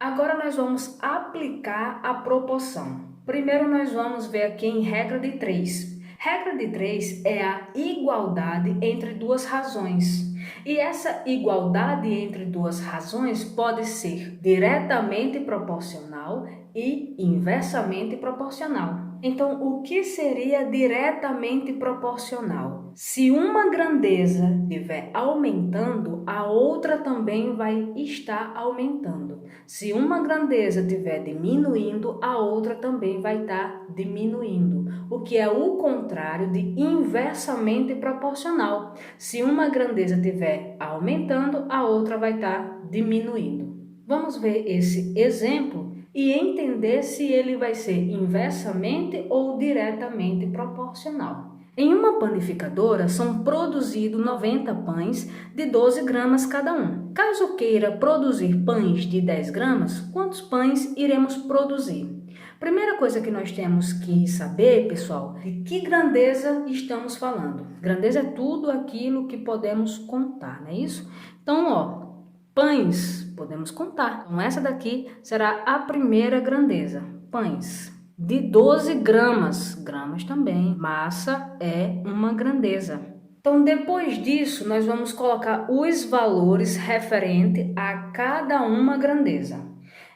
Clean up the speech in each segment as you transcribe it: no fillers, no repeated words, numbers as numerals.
Agora nós vamos aplicar a proporção. Primeiro nós vamos ver aqui em regra de 3. Regra de 3 é a igualdade entre duas razões. E essa igualdade entre duas razões pode ser diretamente proporcional e inversamente proporcional. Então, o que seria diretamente proporcional? Se uma grandeza estiver aumentando, a outra também vai estar aumentando. Se uma grandeza estiver diminuindo, a outra também vai estar diminuindo, o que é o contrário de inversamente proporcional. Se uma grandeza estiver aumentando, a outra vai estar diminuindo. Vamos ver esse exemplo e entender se ele vai ser inversamente ou diretamente proporcional. Em uma panificadora são produzidos 90 pães de 12 gramas cada um. Caso queira produzir pães de 10 gramas, quantos pães iremos produzir? Primeira coisa que nós temos que saber, pessoal, de que grandeza estamos falando. Grandeza é tudo aquilo que podemos contar, não é isso? Então, pães podemos contar. Então, essa daqui será a primeira grandeza. Pães de 12 gramas. Gramas também. Massa é uma grandeza. Então, depois disso, nós vamos colocar os valores referente a cada uma grandeza.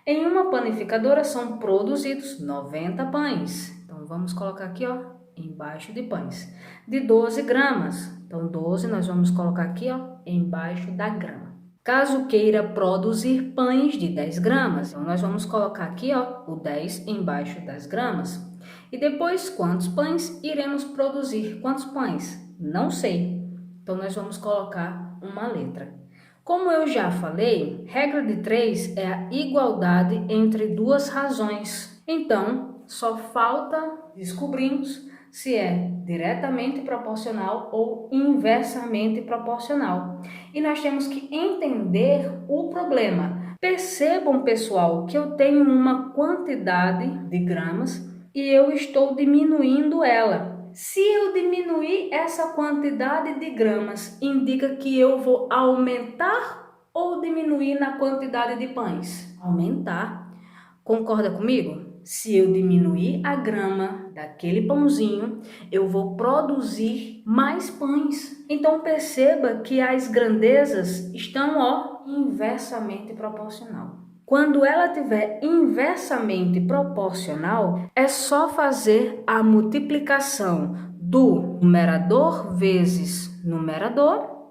Em uma panificadora são produzidos 90 pães. Então, vamos colocar aqui, embaixo de pães. De 12 gramas. Então, 12 nós vamos colocar aqui, embaixo da grama. Caso queira produzir pães de 10 gramas, então nós vamos colocar aqui, o 10 embaixo das gramas. E depois, quantos pães iremos produzir? Quantos pães? Não sei. Então, nós vamos colocar uma letra. Como eu já falei, regra de 3 é a igualdade entre duas razões. Então, só falta descobrirmos se é diretamente proporcional ou inversamente proporcional. E nós temos que entender o problema. Percebam, pessoal, que eu tenho uma quantidade de gramas e eu estou diminuindo ela. Se eu diminuir essa quantidade de gramas, indica que eu vou aumentar ou diminuir na quantidade de pães? Aumentar. Concorda comigo? Se eu diminuir a grama daquele pãozinho, eu vou produzir mais pães. Então perceba que as grandezas estão, inversamente proporcional. Quando ela estiver inversamente proporcional, é só fazer a multiplicação do numerador vezes numerador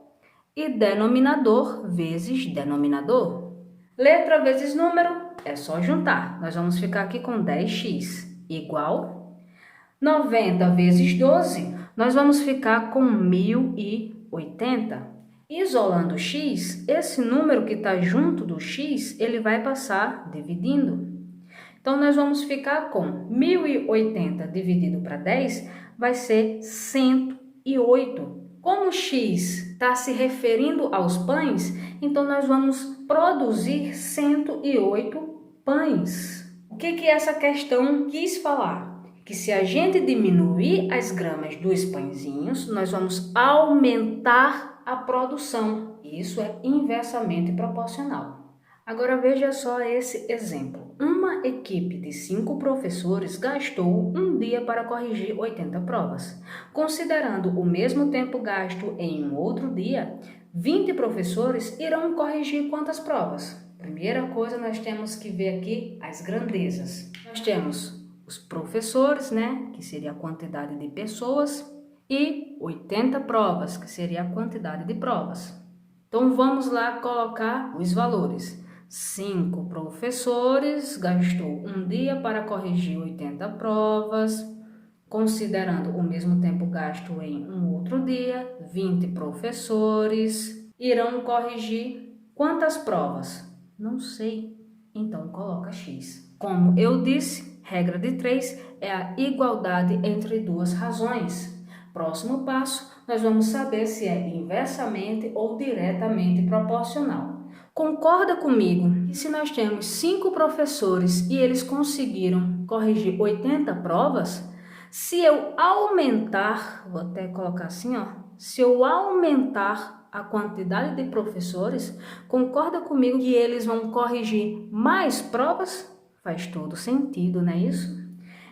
e denominador vezes denominador. Letra vezes número é só juntar. Nós vamos ficar aqui com 10x igual 90 vezes 12. Nós vamos ficar com 1080. Isolando x, esse número que está junto do x, ele vai passar dividindo. Então, nós vamos ficar com 1080 dividido para 10, vai ser 108. Como x está se referindo aos pães, então nós vamos produzir 108 pães. O que essa questão quis falar? Que se a gente diminuir as gramas dos pãezinhos, nós vamos aumentar a produção. Isso é inversamente proporcional. Agora veja só esse exemplo. Uma equipe de 5 professores gastou um dia para corrigir 80 provas. Considerando o mesmo tempo gasto em um outro dia, 20 professores irão corrigir quantas provas? Primeira coisa, nós temos que ver aqui as grandezas. Nós temos os professores, que seria a quantidade de pessoas, e 80 provas, que seria a quantidade de provas. Então, vamos lá colocar os valores. 5 professores gastou um dia para corrigir 80 provas, considerando o mesmo tempo gasto em um outro dia, 20 professores irão corrigir quantas provas? Não sei, então coloca x. Como eu disse, regra de 3 é a igualdade entre duas razões. Próximo passo, nós vamos saber se é inversamente ou diretamente proporcional. Concorda comigo que se nós temos 5 professores e eles conseguiram corrigir 80 provas, se eu aumentar, vou até colocar assim, se eu aumentar a quantidade de professores, concorda comigo que eles vão corrigir mais provas? Faz todo sentido, não é isso?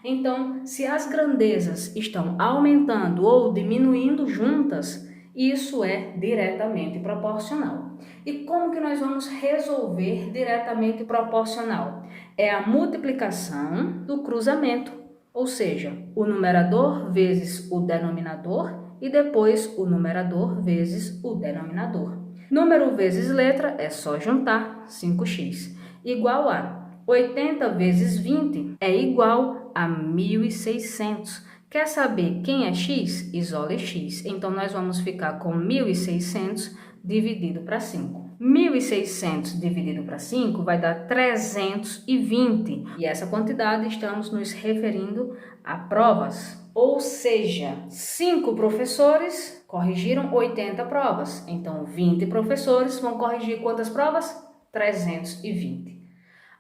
Então, se as grandezas estão aumentando ou diminuindo juntas, isso é diretamente proporcional. E como que nós vamos resolver diretamente proporcional? É a multiplicação do cruzamento, ou seja, o numerador vezes o denominador e depois o numerador vezes o denominador. Número vezes letra é só juntar, 5x, igual a 80 vezes 20 é igual a 1.600. Quer saber quem é x? Isole x. Então, nós vamos ficar com 1.600 dividido para 5. 1.600 dividido para 5 vai dar 320. E essa quantidade estamos nos referindo a provas. Ou seja, 5 professores corrigiram 80 provas. Então, 20 professores vão corrigir quantas provas? 320.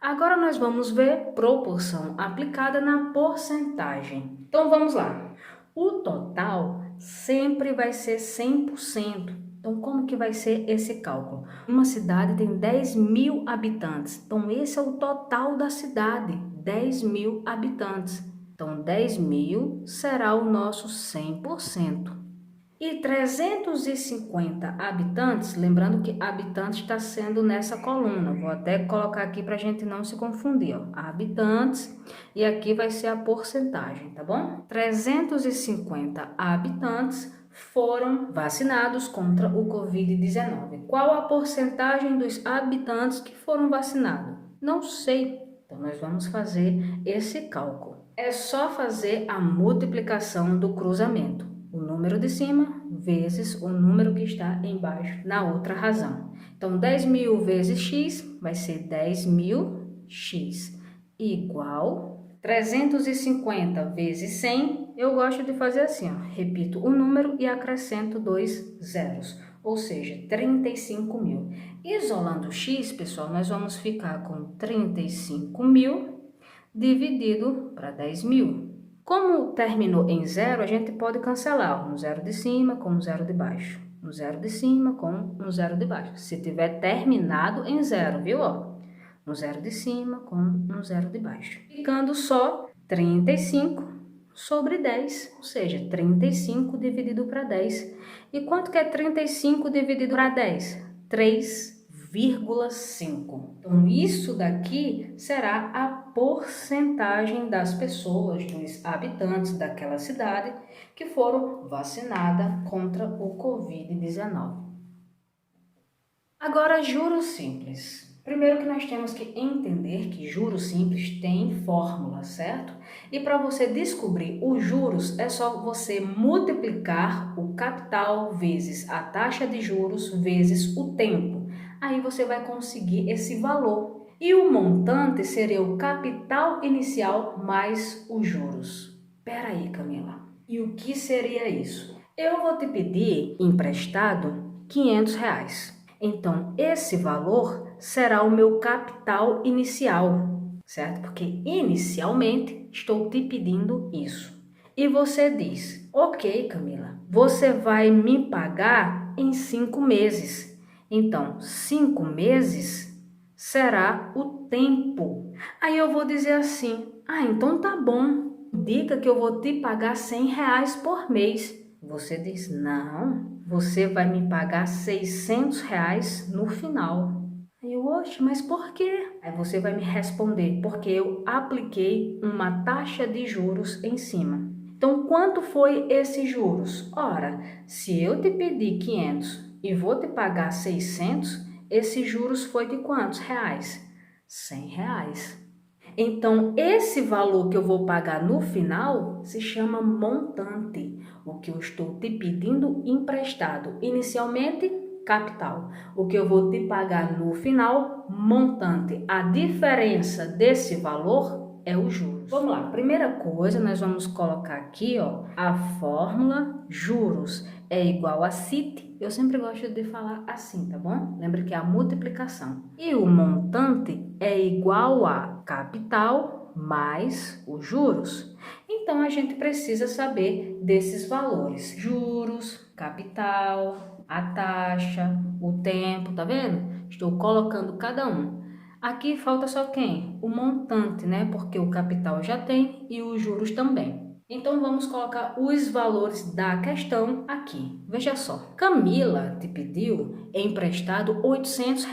Agora nós vamos ver proporção aplicada na porcentagem. Então vamos lá. O total sempre vai ser 100%. Então como que vai ser esse cálculo? Uma cidade tem 10.000 habitantes. Então esse é o total da cidade, 10.000 habitantes. Então 10.000 será o nosso 100%. E 350 habitantes, lembrando que habitante está sendo nessa coluna, vou até colocar aqui para a gente não se confundir, ó, habitantes, e aqui vai ser a porcentagem, tá bom? 350 habitantes foram vacinados contra o Covid-19. Qual a porcentagem dos habitantes que foram vacinados? Não sei, então nós vamos fazer esse cálculo. É só fazer a multiplicação do cruzamento. O número de cima vezes o número que está embaixo na outra razão. Então, 10.000 vezes x vai ser 10.000x igual 350 vezes 100. Eu gosto de fazer assim, ó, repito o número e acrescento 2 zeros, ou seja, 35.000. Isolando x, pessoal, nós vamos ficar com 35.000 dividido para 10.000. Como terminou em zero, a gente pode cancelar um zero de cima com um zero de baixo. Um zero de cima com um zero de baixo. Se tiver terminado em zero, viu? Ó, um zero de cima com um zero de baixo. Ficando só 35 sobre 10, ou seja, 35 dividido para 10. E quanto que é 35 dividido para 10? 3,5. Então, isso daqui será a porcentagem das pessoas, dos habitantes daquela cidade que foram vacinadas contra o Covid-19. Agora, juros simples. Primeiro que nós temos que entender que juros simples tem fórmula, certo? E para você descobrir os juros, é só você multiplicar o capital vezes a taxa de juros vezes o tempo. Aí você vai conseguir esse valor. E o montante seria o capital inicial mais os juros. Espera aí, Camila. E o que seria isso? Eu vou te pedir emprestado R$ 500. Então, esse valor será o meu capital inicial, certo? Porque inicialmente estou te pedindo isso. E você diz, ok, Camila, você vai me pagar em 5 meses. Então, 5 meses será o tempo. Aí eu vou dizer assim, então tá bom, diga que eu vou te pagar R$ 100 por mês. Você diz, não, você vai me pagar R$ 600 no final. Aí eu, oxe, mas por quê? Aí você vai me responder, porque eu apliquei uma taxa de juros em cima. Então, quanto foi esses juros? Ora, se eu te pedir 500 e vou te pagar 600, esses juros foi de quantos reais? R$ 100. Então, esse valor que eu vou pagar no final se chama montante. O que eu estou te pedindo emprestado. Inicialmente, capital. O que eu vou te pagar no final, montante. A diferença desse valor é o juros. Vamos lá, primeira coisa, nós vamos colocar aqui, ó, a fórmula juros é igual a CIT. Eu sempre gosto de falar assim, tá bom? Lembra que é a multiplicação. E o montante é igual a capital mais os juros. Então, a gente precisa saber desses valores. Juros, capital, a taxa, o tempo, tá vendo? Estou colocando cada um. Aqui falta só quem? O montante, né? Porque o capital já tem e os juros também. Então, vamos colocar os valores da questão aqui. Veja só, Camila te pediu emprestado R$ 800.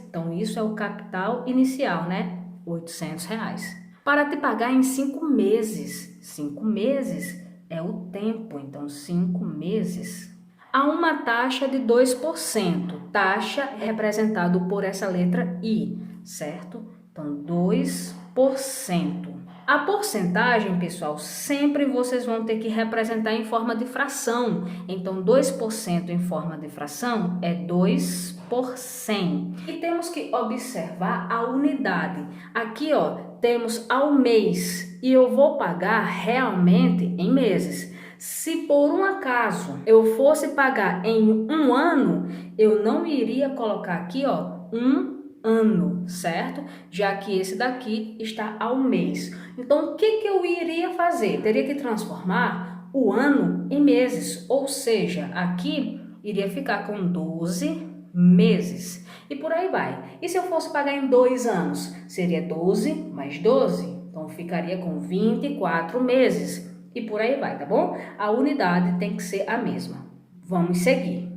Então, isso é o capital inicial, né? R$ 800. Para te pagar em 5 meses. 5 meses é o tempo, então 5 meses. Há uma taxa de 2%. Taxa é representado por essa letra I, certo? Então, 2%. A porcentagem, pessoal, sempre vocês vão ter que representar em forma de fração. Então, 2% em forma de fração é 2 por 100. E temos que observar a unidade. Aqui, ó, temos ao mês e eu vou pagar realmente em meses. Se por um acaso eu fosse pagar em um ano, eu não iria colocar aqui, ó, um ano, certo? Já que esse daqui está ao mês. Então, o que eu iria fazer? Teria que transformar o ano em meses, ou seja, aqui iria ficar com 12 meses. E por aí vai. E se eu fosse pagar em 2 anos? Seria 12 mais 12. Então, ficaria com 24 meses. E por aí vai, tá bom? A unidade tem que ser a mesma. Vamos seguir.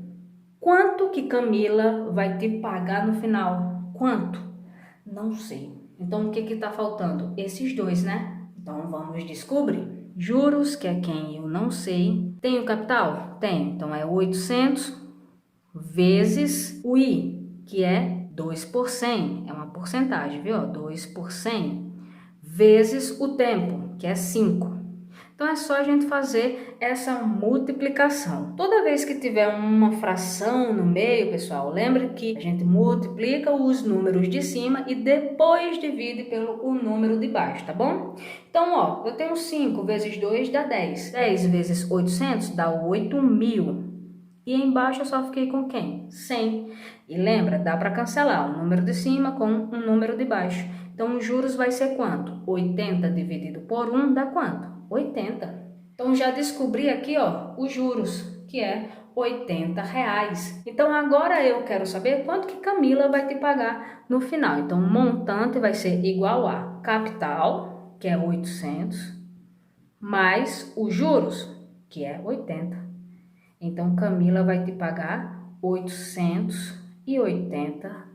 Quanto que Camila vai te pagar no final? Quanto? Não sei. Então, o que está faltando? Esses dois, né? Então, vamos descobrir. Juros, que é quem eu não sei. Tem o capital? Tem. Então, é 800 vezes o I, que é 2 por 100. É uma porcentagem, viu? 2 por 100. Vezes o tempo, que é 5. Então, é só a gente fazer essa multiplicação. Toda vez que tiver uma fração no meio, pessoal, lembre que a gente multiplica os números de cima e depois divide pelo número de baixo, tá bom? Então, ó, eu tenho 5 vezes 2 dá 10. 10 vezes 800 dá 8.000. E embaixo eu só fiquei com quem? 100. E lembra, dá para cancelar o número de cima com um número de baixo. Então, os juros vai ser quanto? 80 dividido por 1 dá quanto? 80. Então, já descobri aqui, ó, os juros, que é R$ 80. Então, agora eu quero saber quanto que Camila vai te pagar no final. Então, o montante vai ser igual a capital, que é 800, mais os juros, que é 80. Então, Camila vai te pagar R$ 880.